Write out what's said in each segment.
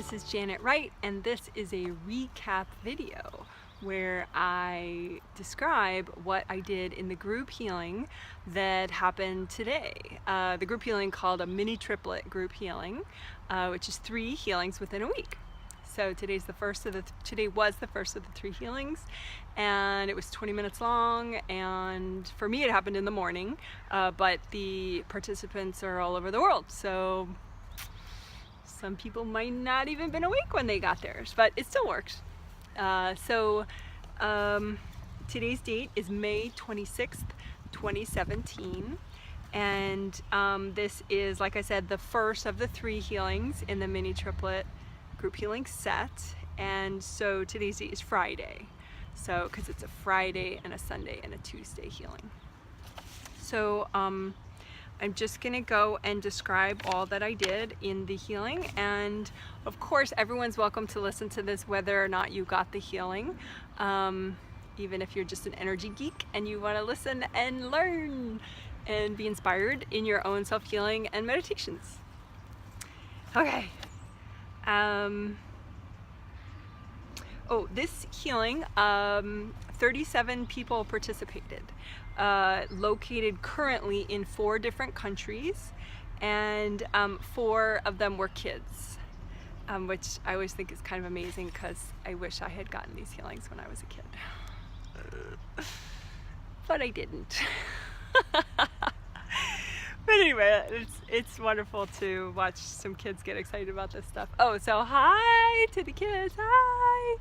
this is Janet Wright, and this is a recap video where I describe what I did in the group healing that happened today. The group healing called a Mini Triplet group healing, which is 3 healings within a week. So today was the first of the 3 healings, and it was 20 minutes long, and for me it happened in the morning, but the participants are all over the world, so some people might not even been awake when they got theirs, but it still works. Today's date is May 26th, 2017, and this is, like I said, the first of the 3 healings in the Mini Triplet group healing set. And so today's date is Friday, so because it's a Friday and a Sunday and a Tuesday healing. So I'm just gonna go and describe all that I did in the healing, and of course everyone's welcome to listen to this whether or not you got the healing, even if you're just an energy geek and you want to listen and learn and be inspired in your own self-healing and meditations. Okay. This healing, 37 people participated, located currently in 4 different countries, and 4 of them were kids, which I always think is kind of amazing because I wish I had gotten these healings when I was a kid, but I didn't. But anyway, it's wonderful to watch some kids get excited about this stuff. Oh, so hi to the kids, hi!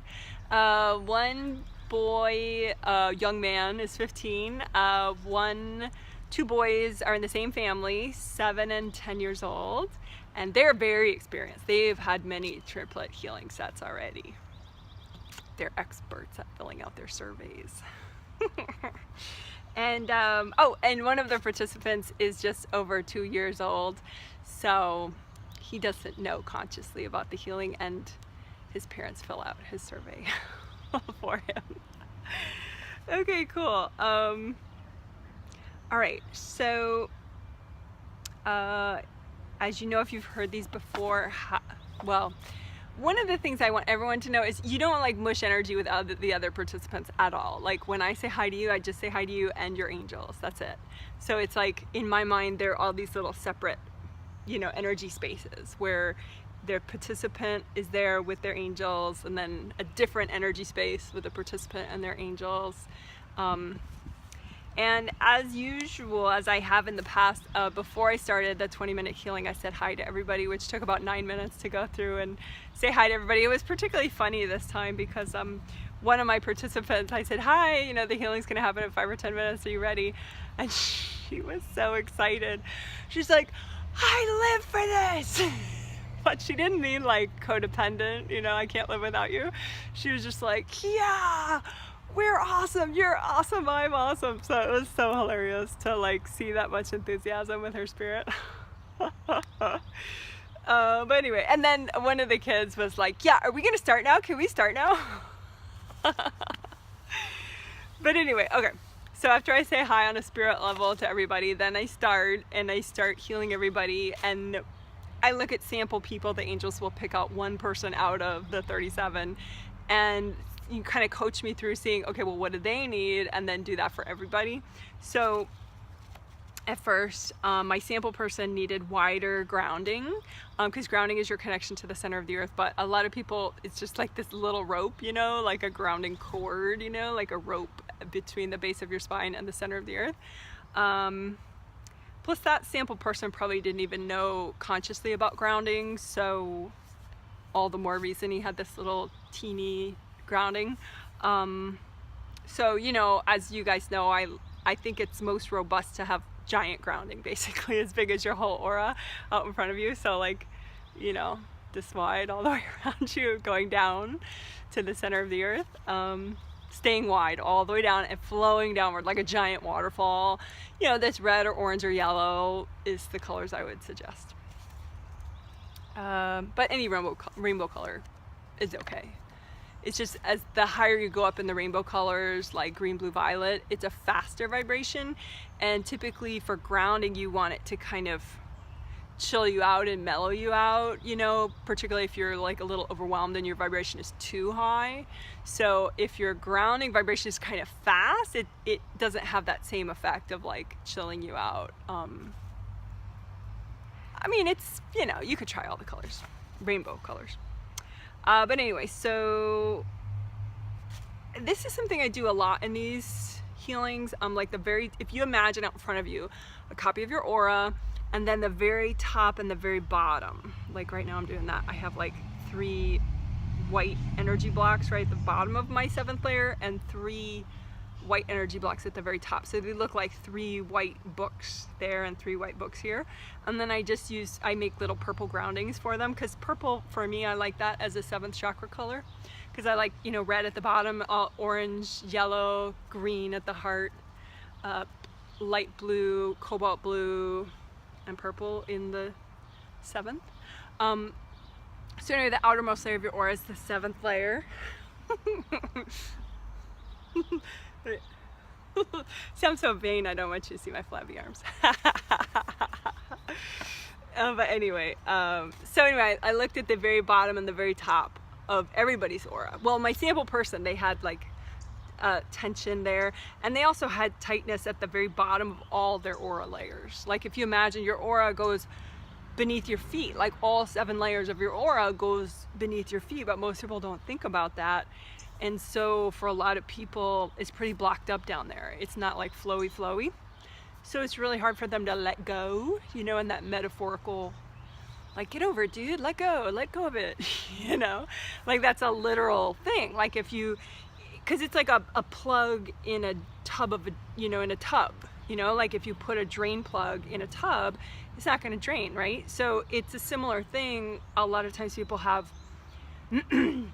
One boy, young man, is 15. 2 boys are in the same family, 7 and 10 years old, and they're very experienced. They've had many triplet healing sets already. They're experts at filling out their surveys. And and one of the participants is just over 2 years old, so he doesn't know consciously about the healing, and his parents fill out his survey for him. Okay, cool. All right, so as you know, if you've heard these before, one of the things I want everyone to know is you don't like mush energy with the other participants at all. Like when I say hi to you, I just say hi to you and your angels. That's it. So it's like, in my mind, there are all these little separate, energy spaces where their participant is there with their angels, and then a different energy space with the participant and their angels. And as usual, as I have in the past, before I started the 20-minute healing, I said hi to everybody, which took about 9 minutes to go through and say hi to everybody. It was particularly funny this time because one of my participants, I said, hi, the healing's gonna happen in 5 or 10 minutes, are you ready? And she was so excited. She's like, I live for this! But she didn't mean like codependent, I can't live without you. She was just like, yeah! We're awesome, you're awesome, I'm awesome. So it was so hilarious to like see that much enthusiasm with her spirit. But anyway, and then one of the kids was like, yeah, are we gonna start now? Can we start now? But anyway, okay. So after I say hi on a spirit level to everybody, then I start healing everybody, and I look at sample people. The angels will pick out 1 person out of the 37, and you kind of coach me through seeing, okay, well, what do they need, and then do that for everybody. So at first, my sample person needed wider grounding, because grounding is your connection to the center of the earth, but a lot of people, it's just like this little rope, like a grounding cord, like a rope between the base of your spine and the center of the earth. Plus that sample person probably didn't even know consciously about grounding, so all the more reason he had this little teeny grounding. So as you guys know, I think it's most robust to have giant grounding, basically as big as your whole aura out in front of you, so like this wide all the way around you, going down to the center of the earth, staying wide all the way down and flowing downward like a giant waterfall. That's red or orange or yellow is the colors I would suggest, but any rainbow color is okay. It's just, as the higher you go up in the rainbow colors, like green, blue, violet, it's a faster vibration, and typically for grounding you want it to kind of chill you out and mellow you out, you know, particularly if you're like a little overwhelmed and your vibration is too high. So if your grounding vibration is kind of fast, it doesn't have that same effect of like chilling you out. I mean, it's, you know, you could try all the colors, rainbow colors. But anyway, so this is something I do a lot in these healings. Like if you imagine out in front of you a copy of your aura, and then the very top and the very bottom, like right now I'm doing that. I have like 3 white energy blocks right at the bottom of my 7th layer and 3 white energy blocks at the very top. So they look like 3 white books there and 3 white books here. And then I make little purple groundings for them, because purple for me, I like that as a 7th chakra color, because I like, you know, red at the bottom, orange, yellow, green at the heart, light blue, cobalt blue, and purple in the 7th. So anyway, the outermost layer of your aura is the 7th layer. See, I'm so vain, I don't want you to see my flabby arms. But anyway, so anyway, I looked at the very bottom and the very top of everybody's aura. Well, my sample person, they had like tension there, and they also had tightness at the very bottom of all their aura layers. Like if you imagine your aura goes beneath your feet, like all 7 layers of your aura goes beneath your feet, but most people don't think about that. And so for a lot of people, it's pretty blocked up down there. It's not like flowy. So it's really hard for them to let go, you know, in that metaphorical, like, get over it, dude, let go of it, you know, like that's a literal thing. Like if you, because it's like a plug in a tub of, in a tub, you know, like if you put a drain plug in a tub, it's not going to drain, right? So it's a similar thing. A lot of times people have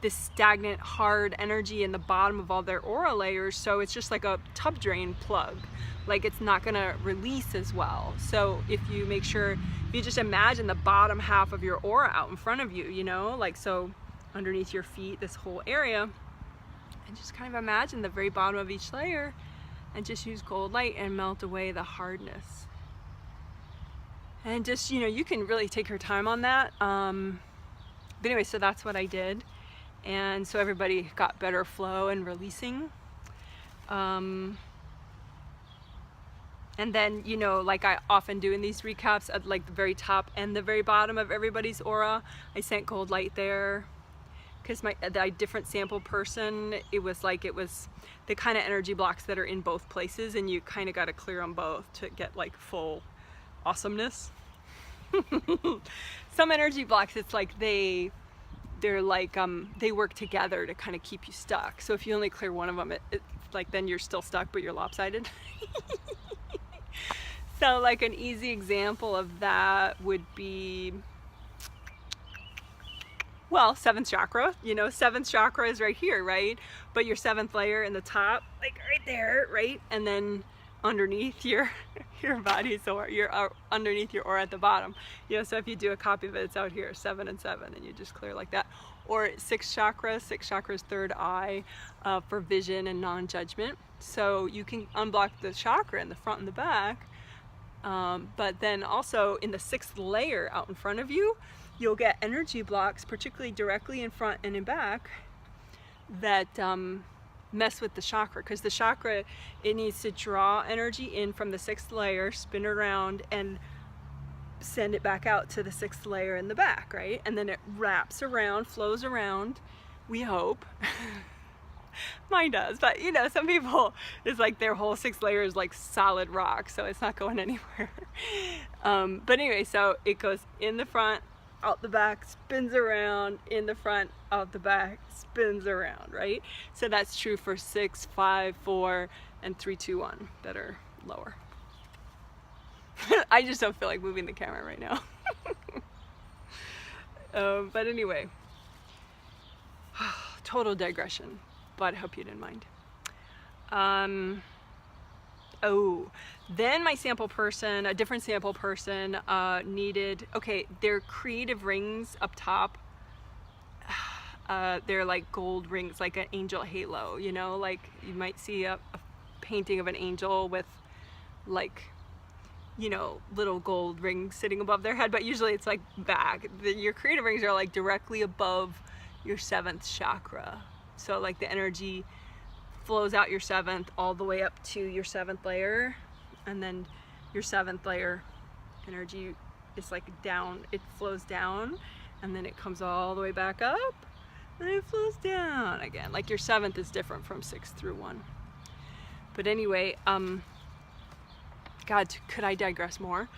this stagnant, hard energy in the bottom of all their aura layers. So it's just like a tub drain plug. Like it's not going to release as well. So if you make sure, if you just imagine the bottom half of your aura out in front of you, you know, like so underneath your feet, this whole area, and just kind of imagine the very bottom of each layer and just use gold light and melt away the hardness. And just, you know, you can really take your time on that. But anyway, so that's what I did. And so everybody got better flow and releasing. And then, you know, like I often do in these recaps, at like the very top and the very bottom of everybody's aura, I sent gold light there. Because the different sample person, it was the kind of energy blocks that are in both places, and you kind of got to clear them both to get like full awesomeness. Some energy blocks, it's like they're like they work together to kind of keep you stuck. So if you only clear one of them, it like then you're still stuck, but you're lopsided. So like an easy example of that would be, well, 7th chakra, you know, 7th chakra is right here, right? But your 7th layer in the top, like right there, right? And then underneath your body's aura, underneath your aura at the bottom. You know, so if you do a copy of it, it's out here, 7 and 7, and you just clear like that. Or 6th chakra is 3rd eye for vision and non-judgment. So you can unblock the chakra in the front and the back. But then also in the 6th layer out in front of you, you'll get energy blocks, particularly directly in front and in back, that mess with the chakra. Because the chakra, it needs to draw energy in from the 6th layer, spin it around, and send it back out to the 6th layer in the back, right? And then it wraps around, flows around, we hope. Mine does, but you know, some people, it's like their whole 6th layer is like solid rock, so it's not going anywhere. But anyway, so it goes in the front, out the back, spins around, in the front, out the back, spins around, right? So that's true for 6, 5, 4, and 3, 2, 1 that are lower. I just don't feel like moving the camera right now. But anyway, total digression, but I hope you didn't mind. Oh, then my sample person, a different sample person, needed, okay, their creative rings up top, they're like gold rings, like an angel halo, you know, like you might see a painting of an angel with like, you know, little gold rings sitting above their head, but usually it's like back. Your creative rings are like directly above your 7th chakra. So like the energy flows out your 7th all the way up to your 7th layer, and then your 7th layer energy is like down, it flows down, and then it comes all the way back up, and it flows down again. Like your 7th is different from 6 through 1. But anyway, God, could I digress more?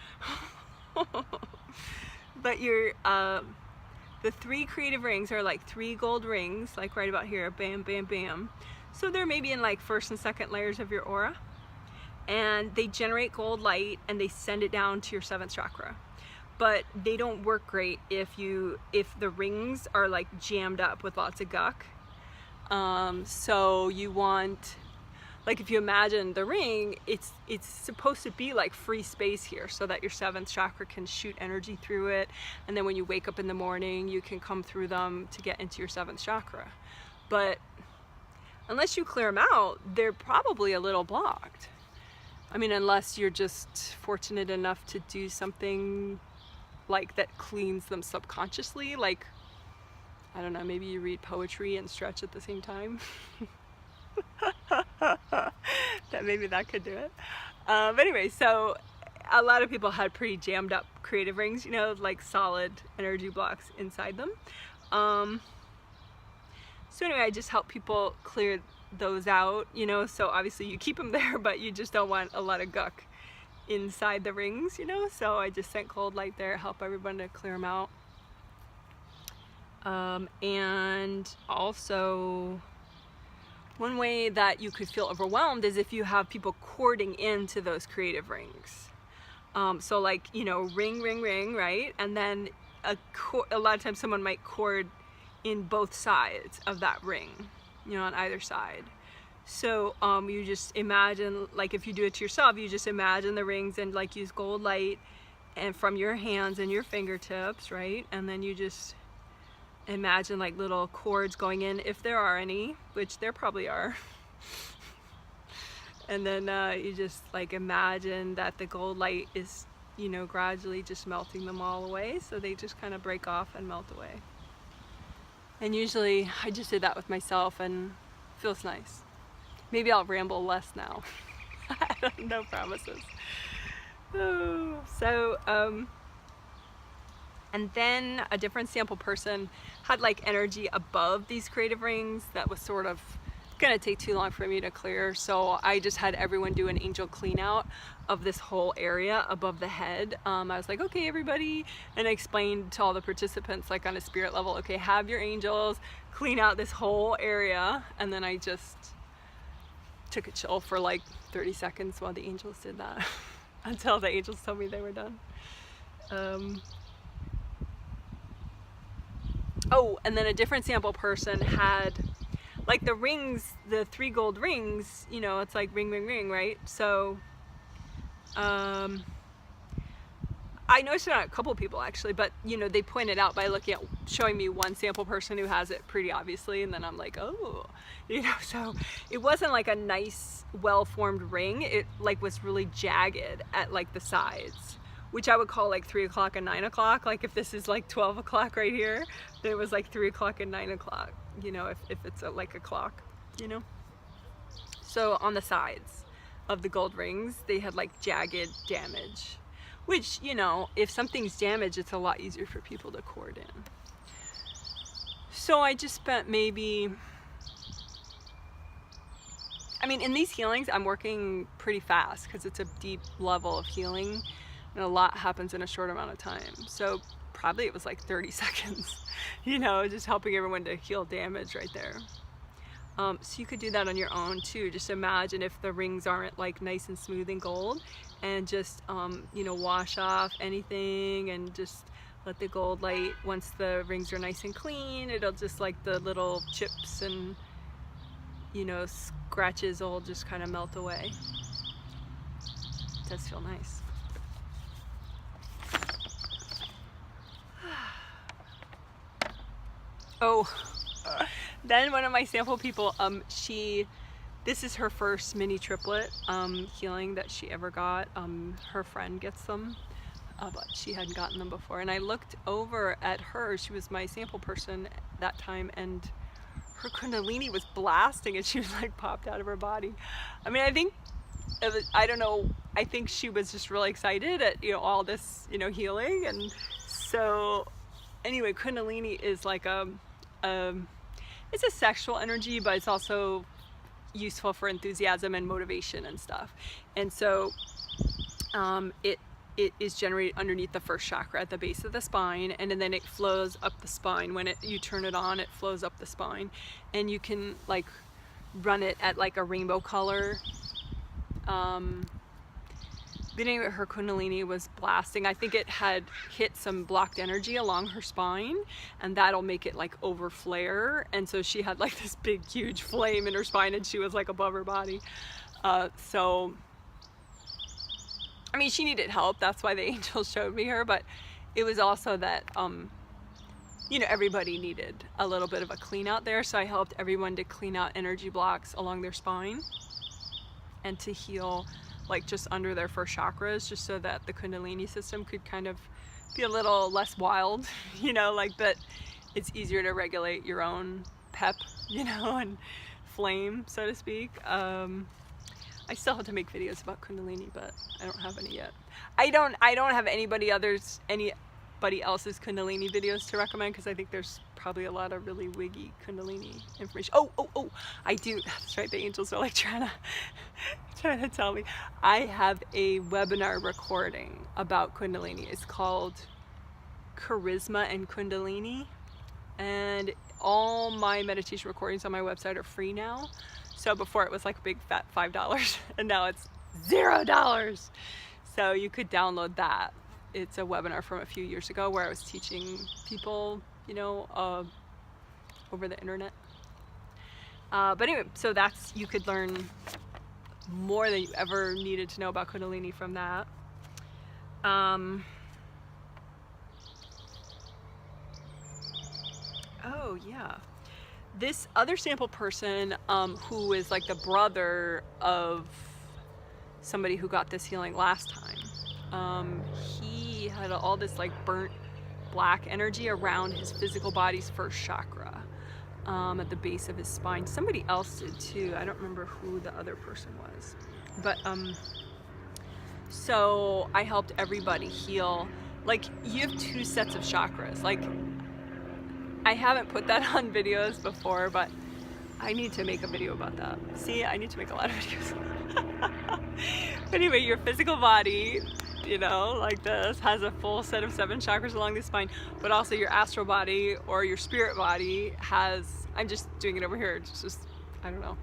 But your the 3 creative rings are like 3 gold rings, like right about here, bam, bam, bam. So they're maybe in like 1st and 2nd layers of your aura, and they generate gold light and they send it down to your 7th chakra. But they don't work great if the rings are like jammed up with lots of guck. So you want, like if you imagine the ring, it's supposed to be like free space here so that your 7th chakra can shoot energy through it, and then when you wake up in the morning you can come through them to get into your 7th chakra. But unless you clear them out, they're probably a little blocked. I mean, unless you're just fortunate enough to do something like that cleans them subconsciously, like, I don't know, maybe you read poetry and stretch at the same time. That maybe that could do it. But anyway, so a lot of people had pretty jammed up creative rings, you know, like solid energy blocks inside them. So anyway, I just help people clear those out, you know. So obviously you keep them there, but you just don't want a lot of guck inside the rings, you know. So I just sent cold light there, help everyone to clear them out. And also, one way that you could feel overwhelmed is if you have people cording into those creative rings. So like, you know, ring, ring, ring, right? And then a lot of times someone might cord in both sides of that ring, you know, on either side. So you just imagine, like if you do it to yourself, you just imagine the rings and like use gold light and from your hands and your fingertips, right? And then you just imagine like little cords going in, if there are any, which there probably are. And then you just like imagine that the gold light is, you know, gradually just melting them all away, so they just kind of break off and melt away. And usually I just did that with myself and it feels nice. Maybe I'll ramble less now. No promises. Oh, so and then a different sample person had like energy above these creative rings that was sort of gonna take too long for me to clear. So I just had everyone do an angel clean out of this whole area above the head. I was like, okay, everybody, and I explained to all the participants, like on a spirit level, okay, have your angels clean out this whole area. And then I just took a chill for like 30 seconds while the angels did that until the angels told me they were done. Oh, and then a different sample person had like the rings, the 3 gold rings, you know, it's like ring, ring, ring, right? So I noticed it on a couple people actually, but you know, they pointed out by looking at, showing me one sample person who has it pretty obviously, and then I'm like, oh, you know, so it wasn't like a nice, well-formed ring. It like was really jagged at like the sides, which I would call like 3 o'clock and 9 o'clock. Like if this is like 12 o'clock right here, then it was like 3 o'clock and 9 o'clock, you know, if it's like a clock, you know. So on the sides of the gold rings, they had like jagged damage, which, you know, if something's damaged, it's a lot easier for people to cord in. So I just spent maybe, I mean, in these healings, I'm working pretty fast because it's a deep level of healing and a lot happens in a short amount of time. So probably it was like 30 seconds, you know, just helping everyone to heal damage right there. So you could do that on your own too. Just imagine if the rings aren't like nice and smooth and gold, and just, you know, wash off anything and just let the gold light, once the rings are nice and clean, it'll just like the little chips and, you know, scratches will just kind of melt away. It does feel nice. Oh, then one of my sample people, she This is her first mini triplet healing that she ever got. Her friend gets them, but she hadn't gotten them before. And I looked over at her, she was my sample person that time, and her Kundalini was blasting and she was like popped out of her body. I mean, I think, I don't know, I think she was just really excited at, you know, all this, you know, healing. And so anyway, Kundalini is like it's a sexual energy, but it's also useful for enthusiasm and motivation and stuff. And so it is generated underneath the first chakra at the base of the spine, and then it flows up the spine. When you turn it on, it flows up the spine, and you can like run it at like a rainbow color. But anyway, her Kundalini was blasting. I think it had hit some blocked energy along her spine, and that'll make it like over flare. And so she had like this big, huge flame in her spine, and she was like above her body. So, I mean, she needed help. That's why the angels showed me her. But it was also that, you know, everybody needed a little bit of a clean out there. So I helped everyone to clean out energy blocks along their spine and to heal like just under their first chakras, just so that the Kundalini system could kind of be a little less wild, you know, like that it's easier to regulate your own pep, you know, and flame, so to speak. I still have to make videos about Kundalini, but I don't have any yet. I don't have anybody else's Kundalini videos to recommend, because I think there's probably a lot of really wiggy Kundalini information. Oh, I do. That's right. The angels are like trying to tell me. I have a webinar recording about Kundalini. It's called Charisma and Kundalini, and all my meditation recordings on my website are free now. So before it was like a big fat $5, and now it's $0. So you could download that. It's a webinar from a few years ago where I was teaching people, you know, over the internet. But anyway, so that's, you could learn more than you ever needed to know about Kundalini from that. Oh yeah. This other sample person, who is like the brother of somebody who got this healing last time, he had all this like burnt black energy around his physical body's first chakra, at the base of his spine. Somebody else did too. I don't remember who the other person was, but so I helped everybody heal. Like, you have 2 sets of chakras. Like, I haven't put that on videos before, but I need to make a video about that. See, I need to make a lot of videos. Anyway, your physical body, you know, like this, has a full set of 7 chakras along the spine, but also your astral body or your spirit body has, I'm just doing it over here, it's just, I don't know.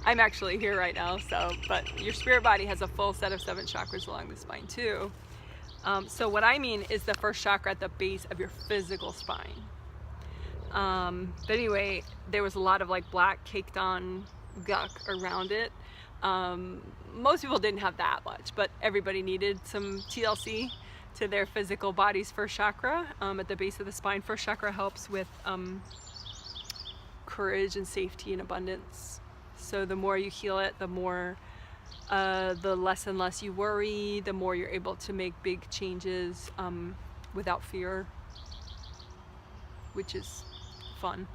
I'm actually here right now, so, but your spirit body has a full set of 7 chakras along the spine too. So what I mean is the first chakra at the base of your physical spine. But anyway, there was a lot of like black caked on gunk around it. Most people didn't have that much, but everybody needed some TLC to their physical body's first chakra, at the base of the spine. First chakra helps with courage and safety and abundance. So the more you heal it, the more, the less and less you worry, the more you're able to make big changes without fear, which is fun.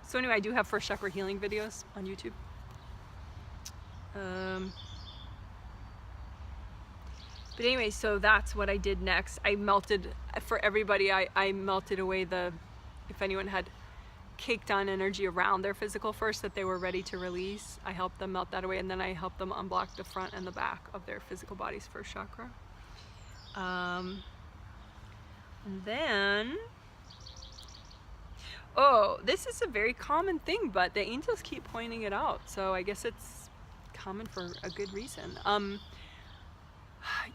So anyway, I do have first chakra healing videos on YouTube. But anyway, so that's what I did next. I melted, for everybody, I melted away if anyone had caked on energy around their physical first that they were ready to release, I helped them melt that away, and then I helped them unblock the front and the back of their physical body's first chakra. And then, oh, this is a very common thing, but the angels keep pointing it out, so I guess it's common for a good reason.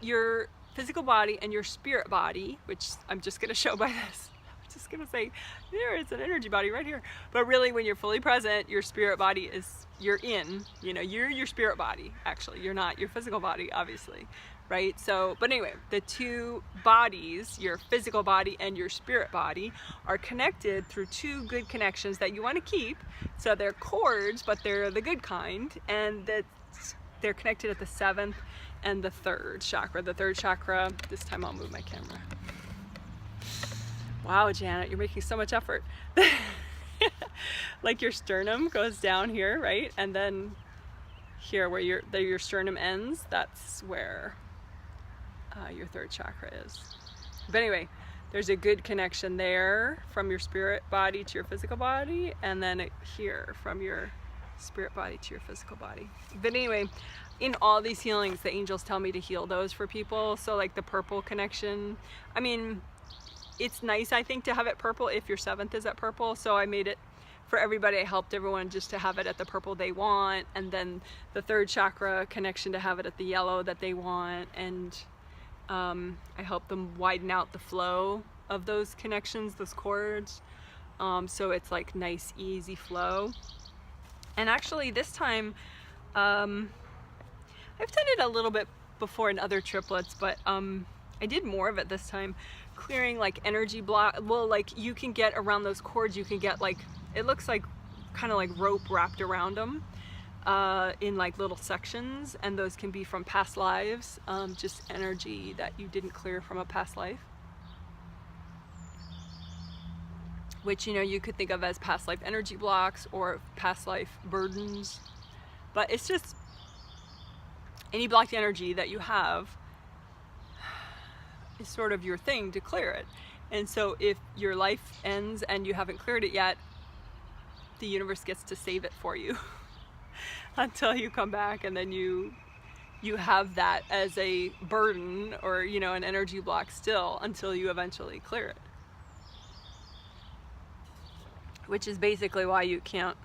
Your physical body and your spirit body, which I'm just going to show by this, I'm just going to say, there is an energy body right here, but really when you're fully present, your spirit body is, you're in, you know, you're your spirit body, actually, you're not your physical body, obviously. right? So, but anyway, the two bodies, your physical body and your spirit body, are connected through two good connections that you want to keep. So they're cords, but they're the good kind, and they're connected at the 7th and the 3rd chakra. The 3rd chakra, this time I'll move my camera. Wow, Janet, you're making so much effort. Like your sternum goes down here, right? And then here where your sternum ends, that's where your 3rd chakra is. But anyway, there's a good connection there from your spirit body to your physical body, and then here from your spirit body to your physical body. But anyway, in all these healings, the angels tell me to heal those for people. So like the purple connection, I mean, it's nice, I think, to have it purple if your 7th is at purple. So I made it for everybody. I helped everyone just to have it at the purple they want, and then the 3rd chakra connection to have it at the yellow that they want. And I help them widen out the flow of those connections, those cords, so it's like nice, easy flow. And actually this time, I've done it a little bit before in other triplets, but I did more of it this time, clearing like energy block. Well, like you can get around those cords, you can get like, it looks like kind of like rope wrapped around them in like little sections, and those can be from past lives, just energy that you didn't clear from a past life, which, you know, you could think of as past life energy blocks or past life burdens. But it's just any blocked energy that you have is sort of your thing to clear it. And so if your life ends and you haven't cleared it yet, the universe gets to save it for you until you come back, and then you have that as a burden, or, you know, an energy block still, until you eventually clear it. Which is basically why you can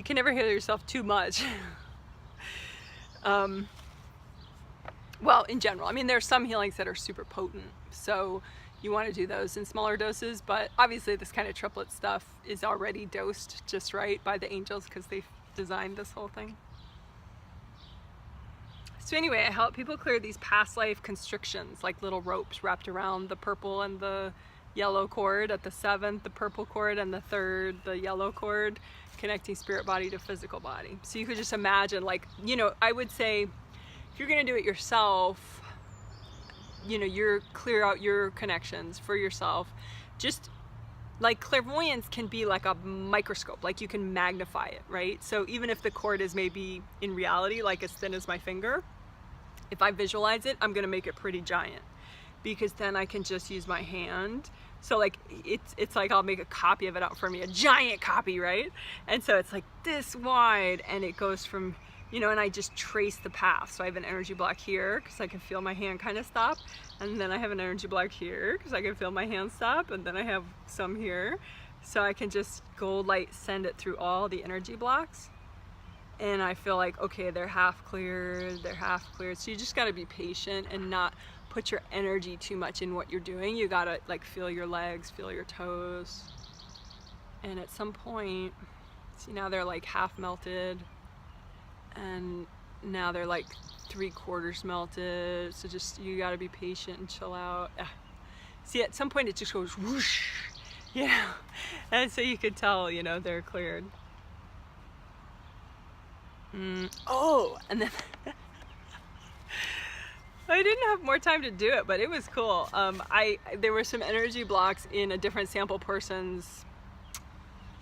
never heal yourself too much. Well, in general, I mean, there's some healings that are super potent, so you want to do those in smaller doses, but obviously this kind of triplet stuff is already dosed just right by the angels because they've designed this whole thing. So anyway, I help people clear these past life constrictions, like little ropes wrapped around the purple and the yellow cord at the 7th, the purple cord, and the 3rd, the yellow cord, connecting spirit body to physical body. So you could just imagine, like, you know, I would say if you're going to do it yourself, you know, you're clear out your connections for yourself. Just like clairvoyance can be like a microscope, like you can magnify it, right? So even if the cord is maybe in reality like as thin as my finger, if I visualize it, I'm going to make it pretty giant, because then I can just use my hand. So like it's like I'll make a copy of it out for me, a giant copy, right? And so it's like this wide, and it goes from, you know, and I just trace the path. So I have an energy block here because I can feel my hand kind of stop, and then I have an energy block here because I can feel my hand stop, and then I have some here, so I can just gold light send it through all the energy blocks, and I feel like, okay, they're half cleared, they're half cleared. So you just got to be patient and not put your energy too much in what you're doing. You gotta like feel your legs, feel your toes, and at some point, see, now they're like half melted, and now they're like 3/4 melted. So just, you gotta be patient and chill out. See, at some point it just goes whoosh, you know, and so you could tell, you know, they're cleared. Oh, and then I didn't have more time to do it, but it was cool. There were some energy blocks in a different sample person's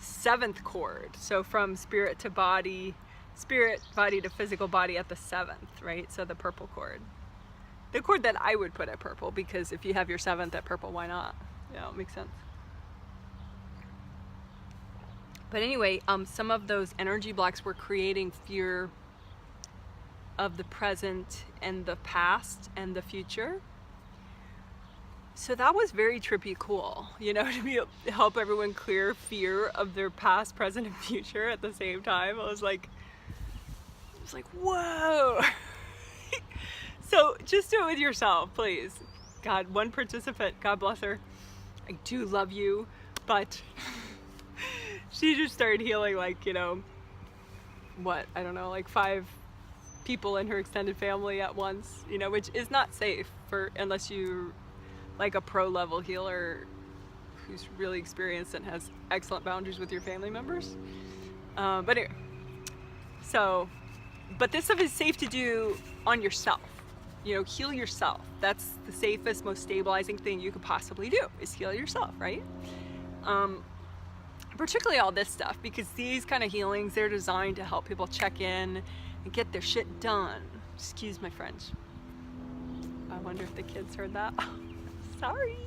7th cord. So from spirit body to physical body at the 7th, right? So the purple cord. The cord that I would put at purple, because if you have your 7th at purple, why not? Yeah, it makes sense. But anyway, some of those energy blocks were creating fear of the present and the past and the future. So that was very trippy cool, you know, to help everyone clear fear of their past, present, and future at the same time. I was like, whoa. So just do it with yourself, please. God, one participant, God bless her, I do love you, but she just started healing like, you know, what, I don't know, like 5 people in her extended family at once, you know, which is not safe for unless you like a pro level healer who's really experienced and has excellent boundaries with your family members. But anyway, so, but this stuff is safe to do on yourself. You know, heal yourself. That's the safest, most stabilizing thing you could possibly do, is heal yourself, right? Particularly all this stuff, because these kind of healings, they're designed to help people check in and get their shit done. Excuse my French. I wonder if the kids heard that. Sorry.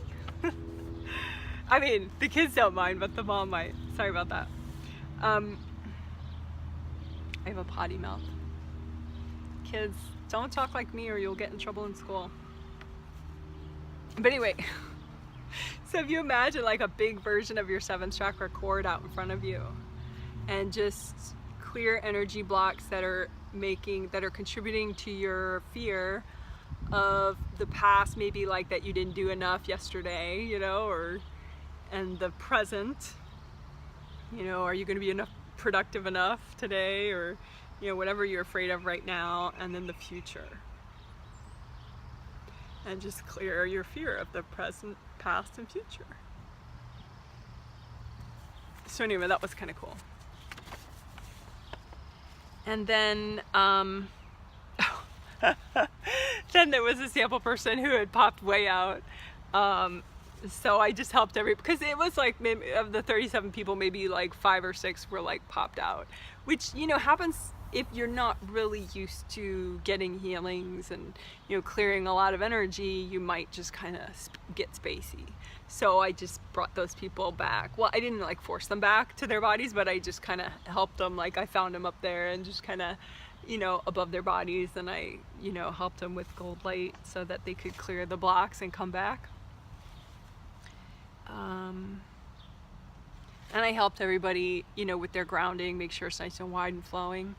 I mean, the kids don't mind, but the mom might. Sorry about that. I have a potty mouth. Kids, don't talk like me or you'll get in trouble in school. But anyway, so if you imagine like a big version of your 7th chakra cord out in front of you, and just clear energy blocks that are contributing to your fear of the past, maybe like that you didn't do enough yesterday, you know, and the present, you know, are you going to be productive enough today, or, you know, whatever you're afraid of right now, and then the future. And just clear your fear of the present, past, and future. So anyway, that was kind of cool. And then, then there was a sample person who had popped way out. So I just helped because it was like, maybe of the 37 people, maybe like 5 or 6 were like popped out, which, you know, happens if you're not really used to getting healings and, you know, clearing a lot of energy. You might just kind of get spacey. So I just brought those people back. Well, I didn't like force them back to their bodies, but I just kind of helped them. Like, I found them up there and just kind of, you know, above their bodies, and I, you know, helped them with gold light so that they could clear the blocks and come back. And I helped everybody, you know, with their grounding, make sure it's nice and wide and flowing.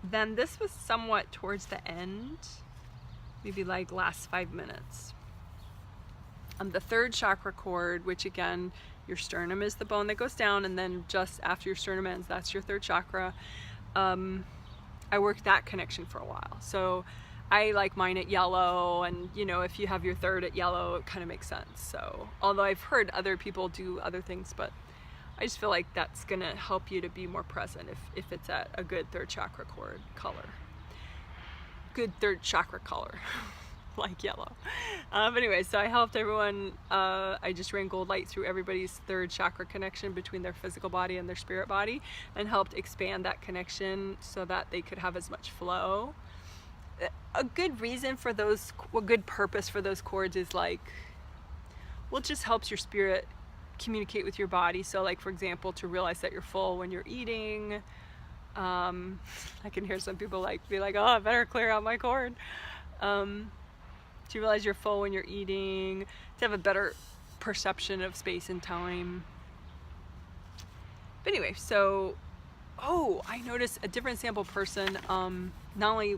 Then this was somewhat towards the end, maybe like last 5 minutes. The 3rd chakra cord, which again, your sternum is the bone that goes down, and then just after your sternum ends, that's your 3rd chakra. I worked that connection for a while. So I like mine at yellow, and, you know, if you have your 3rd at yellow, it kind of makes sense. So, although I've heard other people do other things, but I just feel like that's gonna help you to be more present if it's at a good 3rd chakra cord color. Good 3rd chakra color, like yellow. But anyway, so I helped everyone. I just ran gold light through everybody's 3rd chakra connection between their physical body and their spirit body, and helped expand that connection so that they could have as much flow. A good reason for those, a good purpose for those cords is like, well, it just helps your spirit communicate with your body. So like, for example, to realize that you're full when you're eating. I can hear some people be like, oh, I better clear out my cord. To realize you're full when you're eating, to have a better perception of space and time. But anyway, so, oh, I noticed a different sample person, not only,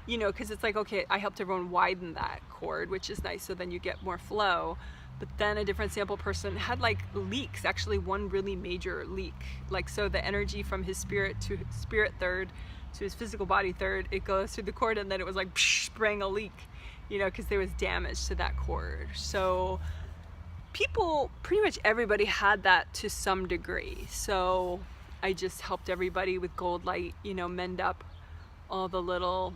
you know, because it's like, okay, I helped everyone widen that cord, which is nice, so then you get more flow. But then a different sample person had like leaks, actually one really major leak. Like, so the energy from his spirit to his spirit 3rd to his physical body 3rd, it goes through the cord, and then it was like spraying a leak, you know, because there was damage to that cord. So people, pretty much everybody had that to some degree. So I just helped everybody with gold light, you know, mend up all the little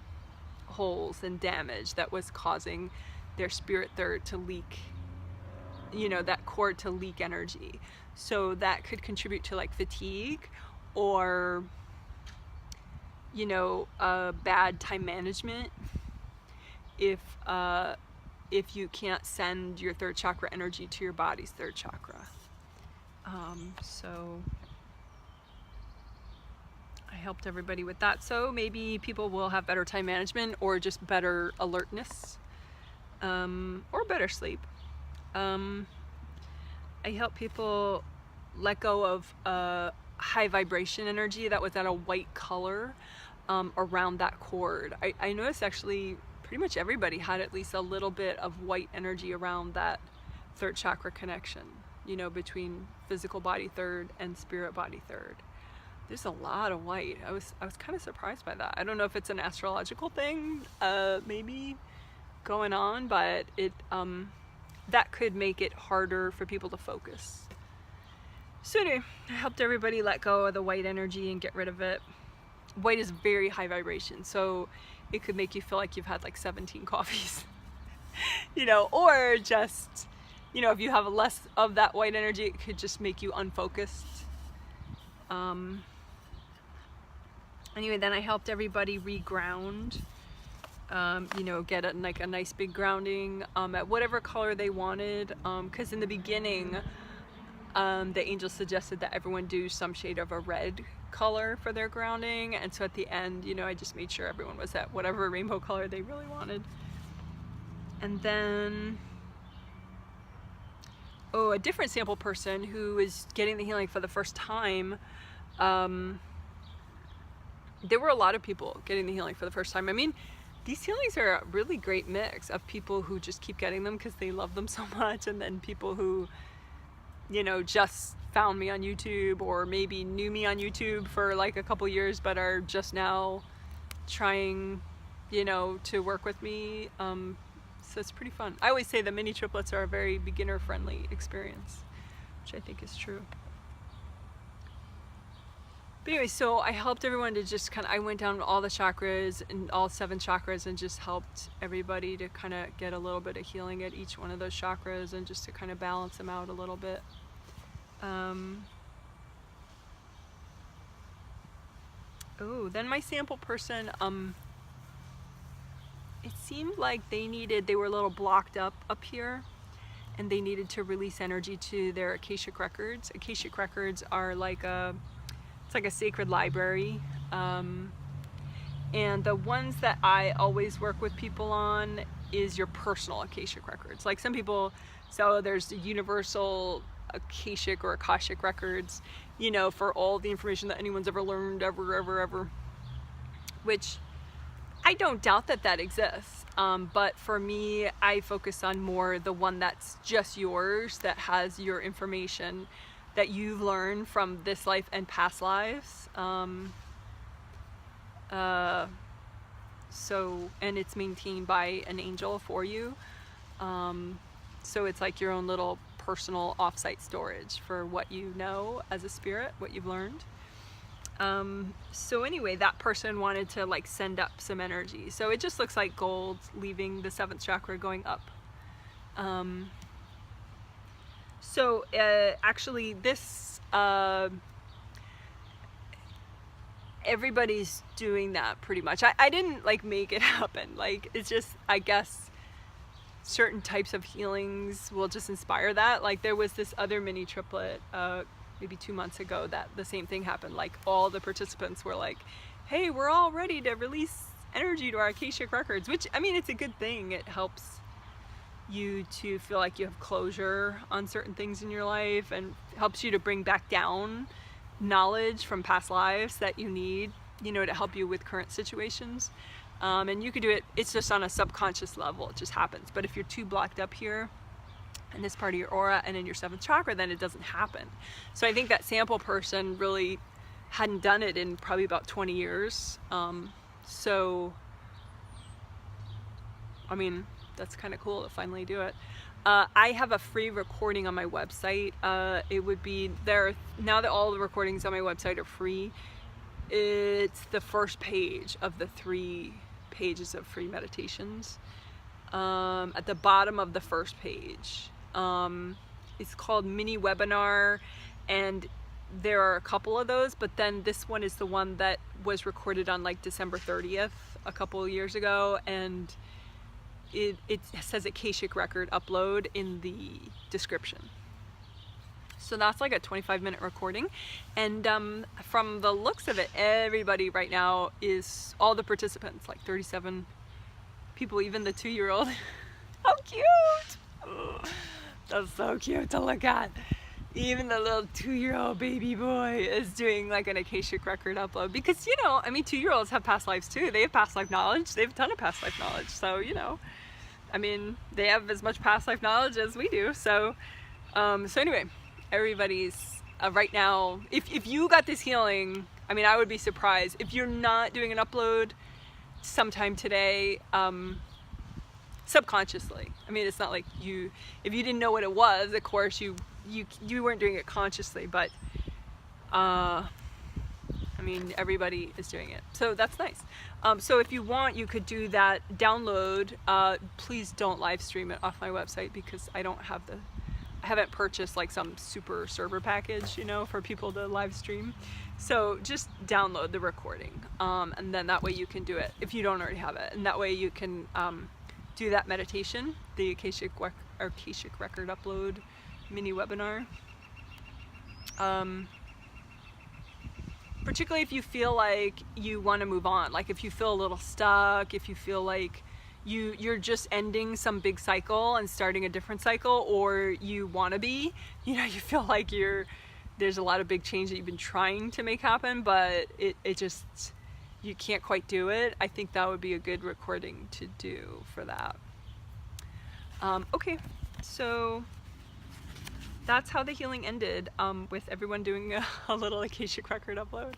holes and damage that was causing their spirit 3rd to leak, you know, that cord to leak energy. So that could contribute to like fatigue, or, you know, bad time management if you can't send your 3rd chakra energy to your body's 3rd chakra. So I helped everybody with that. So maybe people will have better time management, or just better alertness, or better sleep. I help people let go of high vibration energy that was at a white color around that cord. I noticed actually pretty much everybody had at least a little bit of white energy around that 3rd chakra connection, you know, between physical body 3rd and spirit body 3rd. there's a lot of white. I was kind of surprised by that. I don't know if it's an astrological thing, maybe going on, but it that could make it harder for people to focus. So anyway, I helped everybody let go of the white energy and get rid of it. White is very high vibration, so it could make you feel like you've had like 17 coffees, you know, or just, you know, if you have less of that white energy, it could just make you unfocused. Anyway, then I helped everybody reground, you know, get a nice big grounding at whatever color they wanted, because in the beginning the angel suggested that everyone do some shade of a red color for their grounding, and so at the end, you know, I just made sure everyone was at whatever rainbow color they really wanted. And then a different sample person who is getting the healing for the first time, there were a lot of people getting the healing for the first time. I mean, these healings are a really great mix of people who just keep getting them because they love them so much, and then people who, you know, just found me on YouTube or maybe knew me on YouTube for like a couple years but are just now trying, you know, to work with me. So it's pretty fun. I always say the mini triplets are a very beginner friendly experience, which I think is true. But anyway, so I helped everyone to just I went down all the chakras and all 7 chakras and just helped everybody to kind of get a little bit of healing at each one of those chakras and just to kind of balance them out a little bit. Then my sample person, it seemed like they were a little blocked up here, and they needed to release energy to their akashic records. Akashic records are like it's like a sacred library, and the ones that I always work with people on is your personal akashic records. Like some people, so there's the universal akashic or akashic records, you know, for all the information that anyone's ever learned ever, which I don't doubt that exists, but for me, I focus on more the one that's just yours, that has your information that you've learned from this life and past lives. And it's maintained by an angel for you. So it's like your own little personal offsite storage for what you know as a spirit, what you've learned. So anyway, that person wanted to like send up some energy. So it just looks like gold leaving the 7th chakra going up. So actually this, everybody's doing that pretty much. I didn't like make it happen. Like, it's just, I guess certain types of healings will just inspire that. Like there was this other mini triplet, maybe 2 months ago, that the same thing happened. Like all the participants were like, hey, we're all ready to release energy to our akashic records, which, I mean, it's a good thing. It helps you to feel like you have closure on certain things in your life, and helps you to bring back down knowledge from past lives that you need, you know, to help you with current situations. And you could do it, it's just on a subconscious level, it just happens. But if you're too blocked up here in this part of your aura and in your 7th chakra, then it doesn't happen. So I think that sample person really hadn't done it in probably about 20 years. So, I mean, that's kind of cool to finally do it. I have a free recording on my website. It would be there, now that all the recordings on my website are free, it's the first page of the 3 pages of free meditations. At the bottom of the first page, it's called Mini Webinar, and there are a couple of those, but then this one is the one that was recorded on like December 30th a couple of years ago, and it says Akashic record upload in the description. So that's like a 25-minute recording, and from the looks of it, everybody right now is, all the participants, like 37 people, even the 2-year-old. How cute! Oh, that's so cute to look at. Even the little 2-year-old baby boy is doing like an Akashic record upload, because, you know, I mean, 2-year-olds have past lives too. They have past life knowledge. They have a ton of past life knowledge. So, you know, I mean, they have as much past life knowledge as we do. So, so anyway, everybody's right now, if you got this healing I mean, I would be surprised if you're not doing an upload sometime today, subconsciously. I mean, it's not like you, if you didn't know what it was, of course you weren't doing it consciously, but I mean, everybody is doing it, so that's nice. So if you want, you could do that download. Please don't live stream it off my website, because I haven't purchased like some super server package, you know, for people to live stream. So just download the recording, and then that way you can do it if you don't already have it, and that way you can do that meditation, the Akashic record upload mini webinar. Particularly if you feel like you want to move on, like if you feel a little stuck, if you feel like you're just ending some big cycle and starting a different cycle, or you want to be, you know, you feel like there's a lot of big change that you've been trying to make happen, but it just, you can't quite do it. I think that would be a good recording to do for that. Okay, so that's how the healing ended, with everyone doing a little Akashic record upload.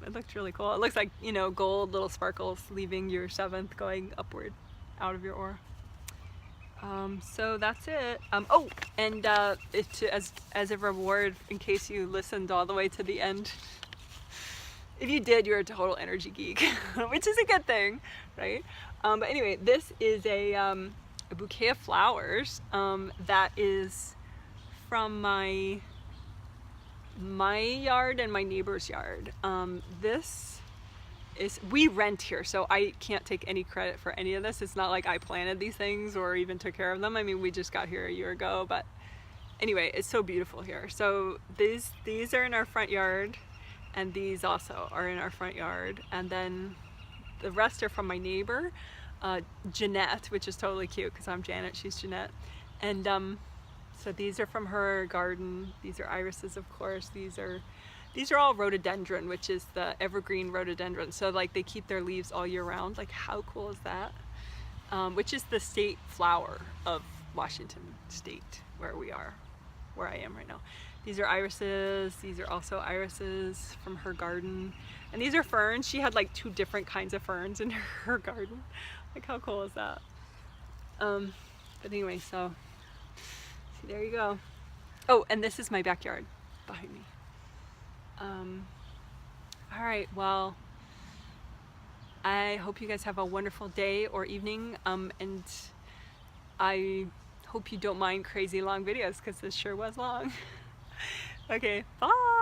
It looked really cool. It looks like, you know, gold little sparkles leaving your 7th, going upward out of your aura. So that's it. Oh, and as a reward, in case you listened all the way to the end, if you did, you're a total energy geek, which is a good thing, right? But anyway, this is a bouquet of flowers that is from my yard and my neighbor's yard. We rent here, so I can't take any credit for any of this. It's not like I planted these things or even took care of them. I mean, we just got here a year ago, but anyway, it's so beautiful here. So these are in our front yard, and these also are in our front yard, and then the rest are from my neighbor, Janet, which is totally cute because I'm Janet, she's Janet. And so these are from her garden. These are irises, of course. These are all rhododendron, which is the evergreen rhododendron. So like they keep their leaves all year round. Like how cool is that? Which is the state flower of Washington State, where I am right now. These are irises. These are also irises from her garden. And these are ferns. She had like 2 different kinds of ferns in her garden. Like how cool is that? But anyway, so see, there you go. Oh, and this is my backyard behind me. All right, well, I hope you guys have a wonderful day or evening, and I hope you don't mind crazy long videos, because this sure was long. Okay, bye!